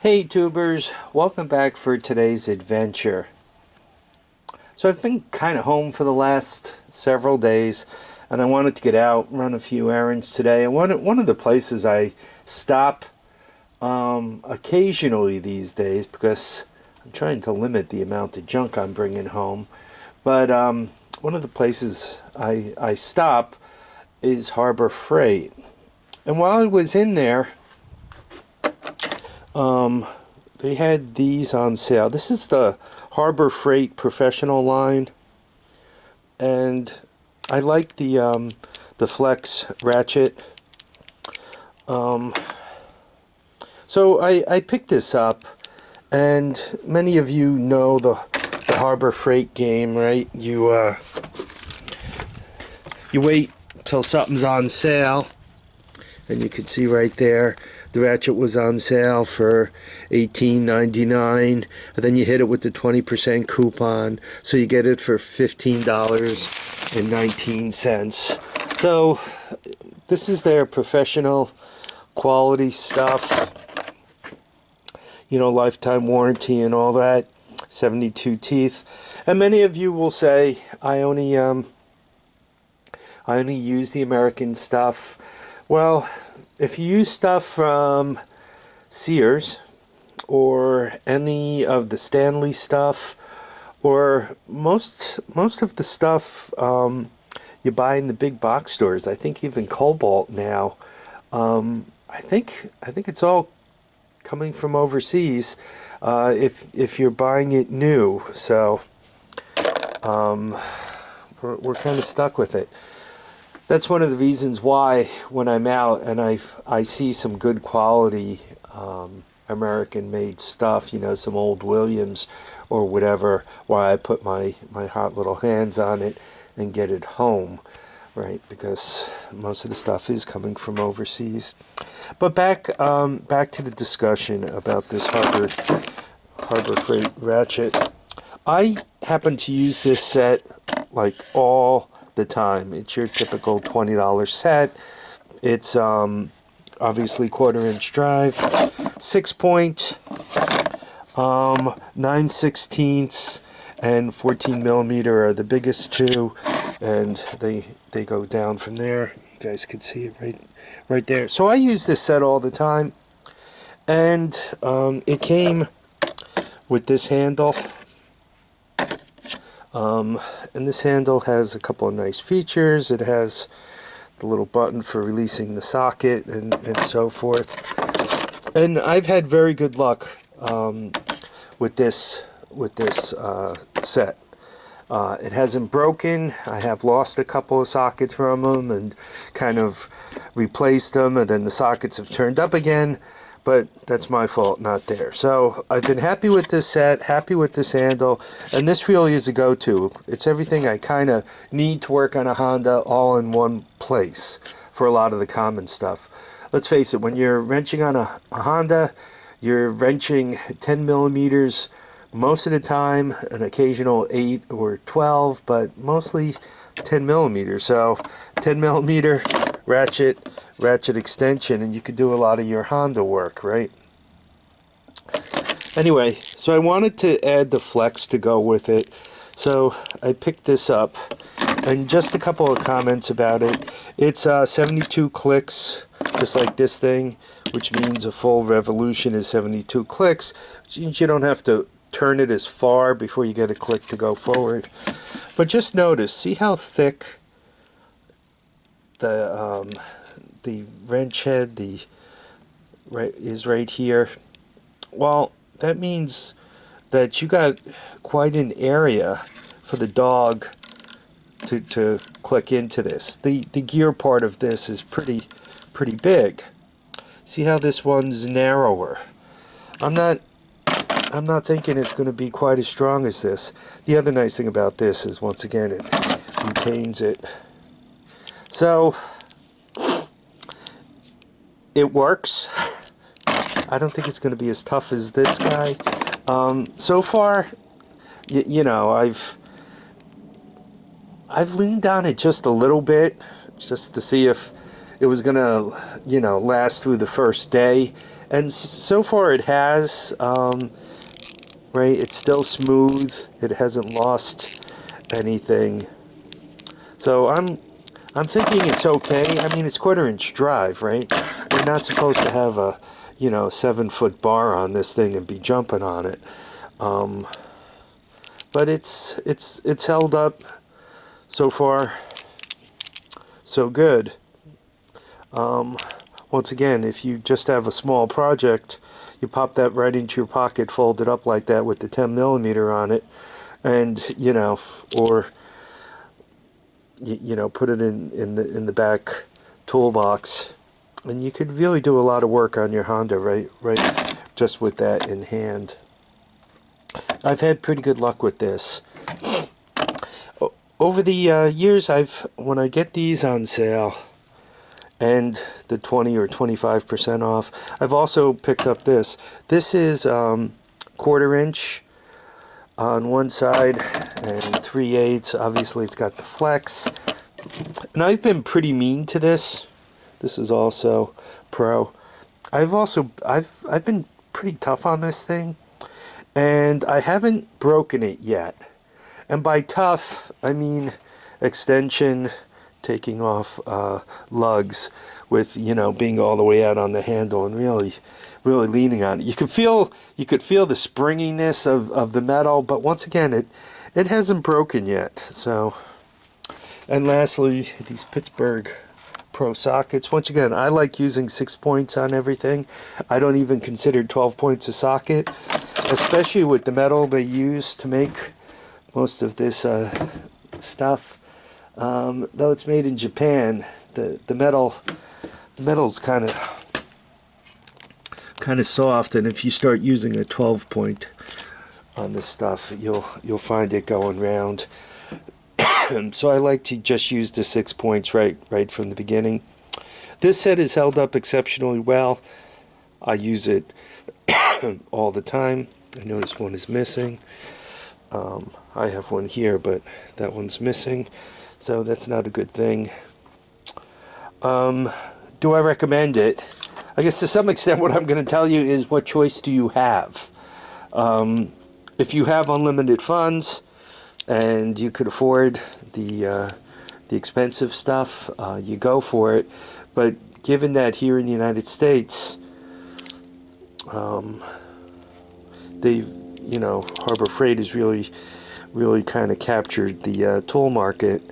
Hey tubers, welcome back for today's adventure. So I've been kind of home for the last several days and I wanted to get out, run a few errands today. And one of the places I stop occasionally these days, because I'm trying to limit the amount of junk I'm bringing home, but one of the places I stop is Harbor Freight. And while I was in there, they had these on sale. This is the Harbor Freight Professional line, and I like the Flex Ratchet. So I picked this up, and many of you know the Harbor Freight game, right? You wait till something's on sale, and you can see right there the ratchet was on sale for $18.99, and then you hit it with the 20% coupon, so you get it for $15.19. So this is their professional quality stuff, you know, lifetime warranty and all that, 72 teeth. And many of you will say I only use the American stuff. Well, if you use stuff from Sears or any of the Stanley stuff, or most of the stuff you buy in the big box stores, I think even Cobalt now, I think it's all coming from overseas, if you're buying it new. So we're kind of stuck with it. That's one of the reasons why when I'm out and I see some good quality American-made stuff, you know, some old Williams or whatever, why I put my hot little hands on it and get it home, right? Because most of the stuff is coming from overseas. But back to the discussion about this Harbor Freight Ratchet. I happen to use this set like all the time. It's your typical $20 set. It's obviously 1/4-inch drive, 6-point, 9/16 and 14mm are the biggest two, and they go down from there. You guys can see it right there. So I use this set all the time, and it came with this handle. And this handle has a couple of nice features. It has the little button for releasing the socket and so forth. And I've had very good luck with this set. It hasn't broken. I have lost a couple of sockets from them and kind of replaced them, and then the sockets have turned up again. But that's my fault, not there. So I've been happy with this set, happy with this handle, and this really is a go-to. It's everything I kind of need to work on a Honda all in one place for a lot of the common stuff. Let's face it, when you're wrenching on a Honda, you're wrenching 10 millimeters most of the time, an occasional 8 or 12, but mostly 10 millimeters. So 10 millimeter ratchet extension, and you could do a lot of your Honda work, right? Anyway, so I wanted to add the Flex to go with it, so I picked this up. And just a couple of comments about it. It's 72 clicks, just like this thing, which means a full revolution is 72 clicks, which means you don't have to turn it as far before you get a click to go forward. But just notice, see how thick the wrench head is right here. Well, that means that you got quite an area for the dog to click into this. The gear part of this is pretty big. See how this one's narrower. I'm not thinking it's going to be quite as strong as this. The other nice thing about this is, once again, it retains it. So it works. I don't think it's going to be as tough as this guy. So far, you know, I've leaned on it just a little bit, just to see if it was going to, you know, last through the first day. And so far it has, right, it's still smooth, it hasn't lost anything. So I'm thinking it's okay. I mean, it's 1/4 inch drive, right? We're not supposed to have a, 7-foot bar on this thing and be jumping on it. But it's held up so far, so good. Once again, if you just have a small project, you pop that right into your pocket, fold it up like that with the 10mm on it, and or put it in the back toolbox, and you could really do a lot of work on your Honda right just with that in hand. I've had pretty good luck with this. Over the years, when I get these on sale and the 20 or 25% off, I've also picked up this. This is 1/4 inch on one side and 3/8. Obviously, it's got the flex. And I've been pretty mean to this. This is also Pro. I've been pretty tough on this thing, and I haven't broken it yet. And by tough, I mean extension, taking off lugs with, being all the way out on the handle and really leaning on it. You could feel the springiness of the metal, but once again, it hasn't broken yet. So, and lastly, these Pittsburgh Pro Sockets. Once again, I like using 6 points on everything. I don't even consider 12 points a socket, especially with the metal they use to make most of this stuff. Though it's made in Japan, the metal's kind of soft, and if you start using a 12 point on this stuff, you'll find it going round. So I like to just use the 6 points right from the beginning. This set is held up exceptionally well. I use it all the time. I notice one is missing. I have one here, but that one's missing, so that's not a good thing. Do I recommend it? I guess to some extent what I'm going to tell you is, what choice do you have? If you have unlimited funds and you could afford the expensive stuff, you go for it. But given that here in the United States, Harbor Freight has really kind of captured the tool market.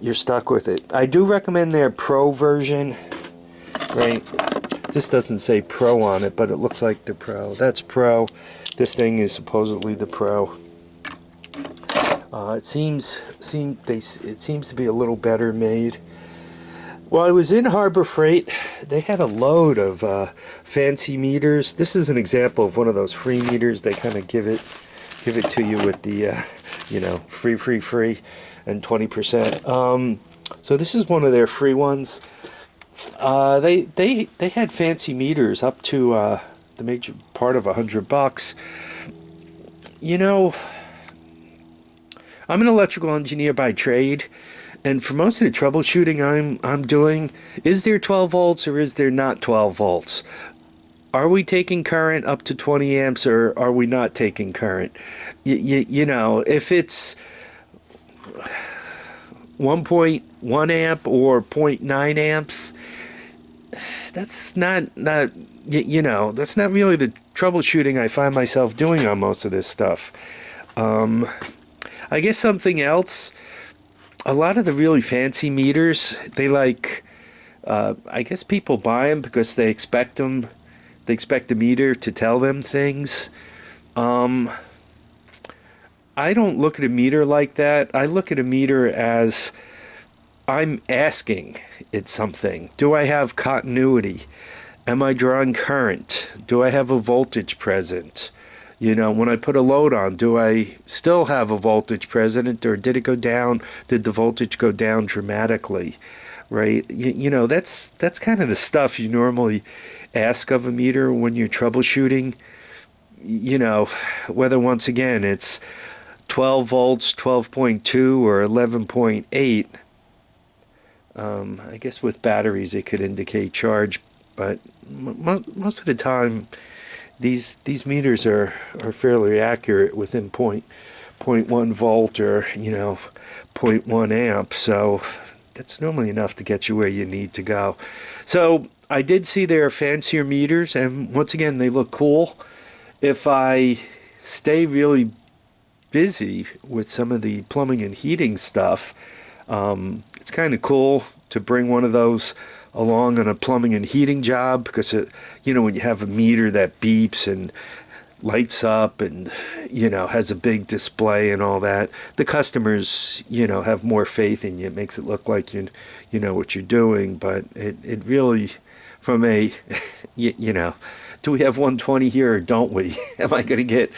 You're stuck with it. I do recommend their Pro version, right? This doesn't say Pro on it, but it looks like the Pro. That's Pro. This thing is supposedly the Pro. It seems to be a little better made. While I was in Harbor Freight, they had a load of fancy meters. This is an example of one of those free meters. They kind of give it to you with the free and 20%. So this is one of their free ones. They had fancy meters up to the major part of $100. I'm an electrical engineer by trade, and for most of the troubleshooting I'm doing, is there 12 volts or is there not 12 volts? Are we taking current up to 20 amps or are we not taking current? If it's 1.1 amp or 0.9 amps, that's not that's not really the troubleshooting I find myself doing on most of this stuff. I guess something else, a lot of the really fancy meters, they I guess people buy them because they expect the meter to tell them things. I don't look at a meter like that. I look at a meter as, I'm asking it something. Do I have continuity? Am I drawing current? Do I have a voltage present? When I put a load on, do I still have a voltage present, or did it go down? Did the voltage go down dramatically? Right? That's kind of the stuff you normally ask of a meter when you're troubleshooting. Whether, once again, it's 12 volts, 12.2, or 11.8. I guess with batteries it could indicate charge. but most of the time these meters are fairly accurate within point 0.1 volt or, you know, 0.1 amp, so that's normally enough to get you where you need to go. So I did see there are fancier meters, and once again they look cool. If I stay really busy with some of the plumbing and heating stuff, it's kind of cool to bring one of those along on a plumbing and heating job, because it, you know, when you have a meter that beeps and lights up and, you know, has a big display and all that, the customers, you know, have more faith in you. It makes it look like you know what you're doing, but it really, from a you know, do we have 120 here or don't we? Am I going to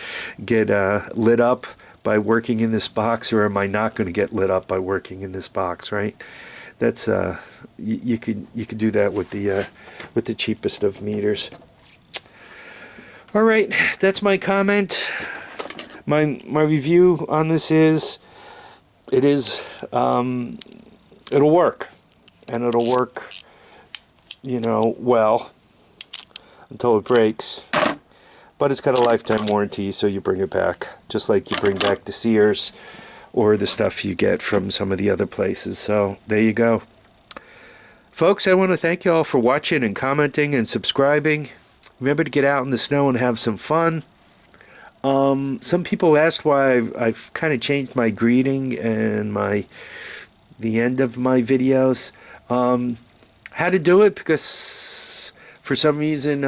get lit up by working in this box, or am I not going to get lit up by working in this box, right? That's you could do that with the cheapest of meters. All right, that's my comment. My review on this is, it'll work, and it'll work, you know, well until it breaks. But it's got a lifetime warranty, so you bring it back, just like you bring back the Sears or the stuff you get from some of the other places. So there you go. Folks, I want to thank you all for watching and commenting and subscribing. Remember to get out in the snow and have some fun. Some people asked why I've kind of changed my greeting and the end of my videos. How to do it, because for some reason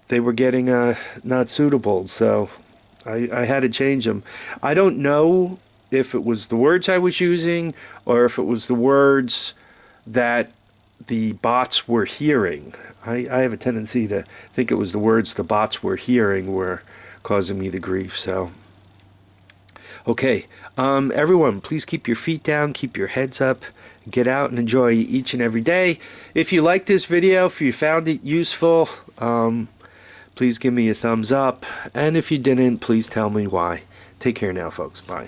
they were getting not suitable, so I had to change them. I don't know if it was the words I was using or if it was the words that the bots were hearing. I have a tendency to think it was the words the bots were hearing were causing me the grief. So, okay, everyone, please keep your feet down, keep your heads up, get out and enjoy each and every day. If you liked this video, if you found it useful, please give me a thumbs up, and if you didn't, please tell me why. Take care now, folks. Bye.